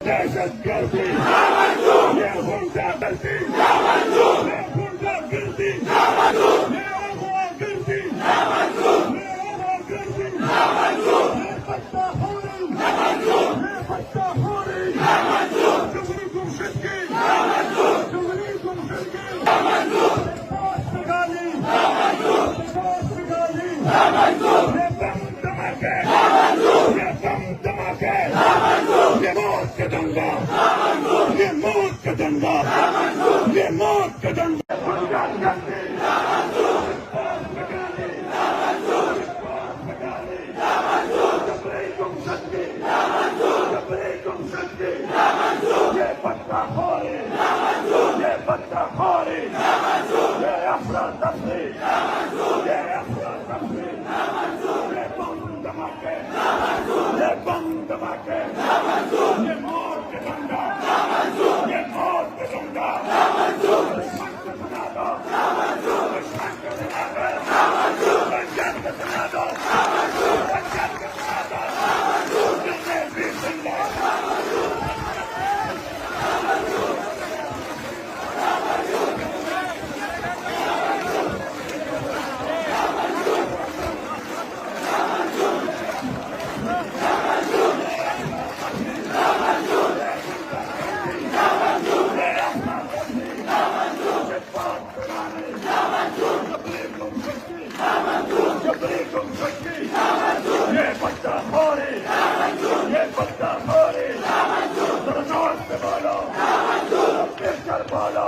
दहशतगर्दी ये गुंडागर्दी ये गुंडागर्दी ये अगवागर्दी ये अगवागर्दी ये बदमाशी ये बदमाशी जुबरी गुमशुदगी जुबरी गुमशुदगी पास निकाली ये बम धमाके ये बम धमाके ये मौत का दंगा ये मौत का दंगा ये मौत का दंगा ये पत्ता खोरे ये पत्ता खोरे ये अफरा तफरी ये अफरा तफरी ये बम धमाके ये बम धमाके ये मौत का दंगा ये मौत का दंगा दुश्मन को सुना दो दुश्मन को सुना दो पंजाब को सुना दो पंजाब को सुना दो जितने भी जिंदा ये बच्चा खोरे ये बच्चा खोरे जरा जोर से बोलो फिर बोलो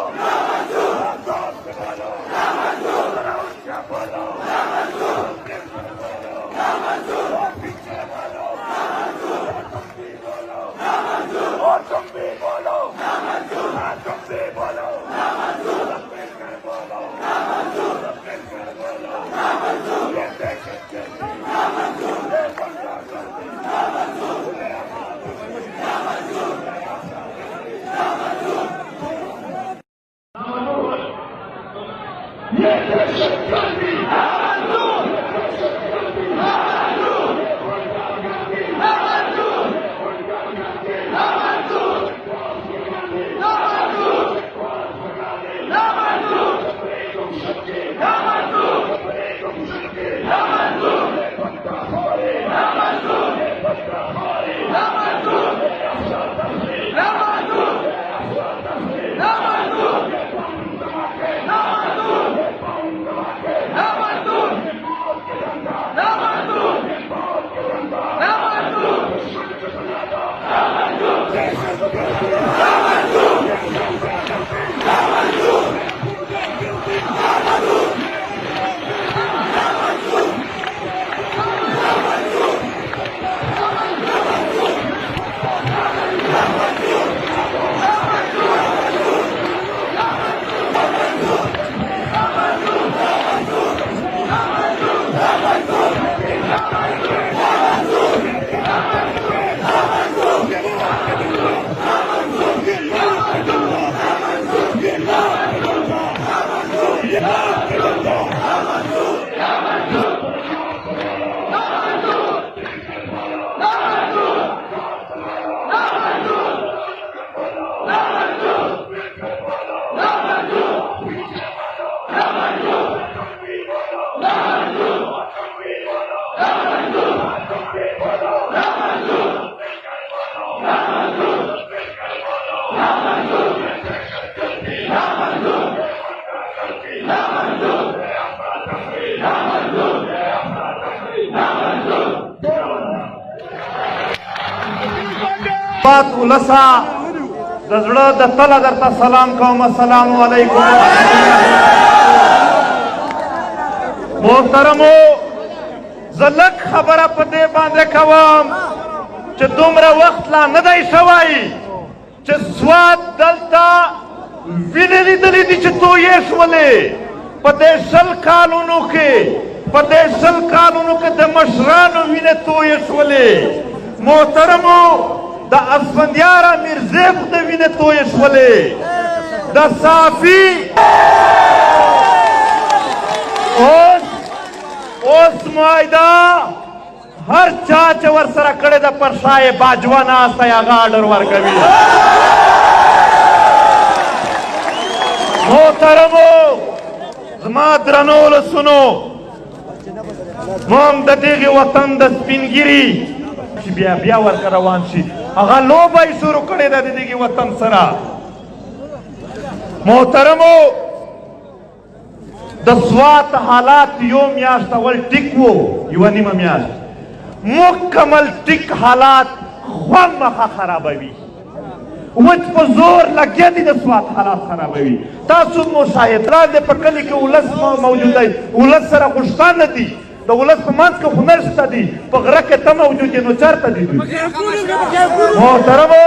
जोर से बोलो जरा ऊंचा बोलो फिर बोलो और पीछे बोलो तुम भी बोलो और तुम भी बोलो तुम भी बोलो फिर बोलो फिर बोलो ये देखेंगे बात उलसा दजड़ा दत्तला दरता सलाम कौम अस्सलाम वालेकुम मोहतरमो जलक खबर पदे बांधे कवम च दुमरा वक्त ला नदई शवाई च स्वाद दलता विनली दली दी च तो येश वले पदेशल कानूनों के दमशरानो विने तो येश वले मोहतरमो दा असफंदियारा मिर्जेब दे विने तो येश वले दा साफी ओस मायदा هر چا چې ورسره کړې ده پر شا یې باجوه ناستی هغه آډر ورکوي. محترمو زما درنو ولسونو، موږ د دغې وطن د سپینګیري چې بیا ورکه روان شي هغه لوبه یې شروع کړې ده د دغې وطن سره. محترمو د سوات حالات یو میاشت اول ټیک وو، یوه نیمه میاشت مکمل ټیک حالات خامخا خرابوي. وچ په زور لګیا دي د سوات حالات خرابوي. تاسو مشاهدات دی په کلي کې ولس موجود دی، ولس سره خوشحاله دي، د ولس په منځ کې خو نشته دي، په غره کې ته موجود یې نو چېرته دي دوی؟ محترمو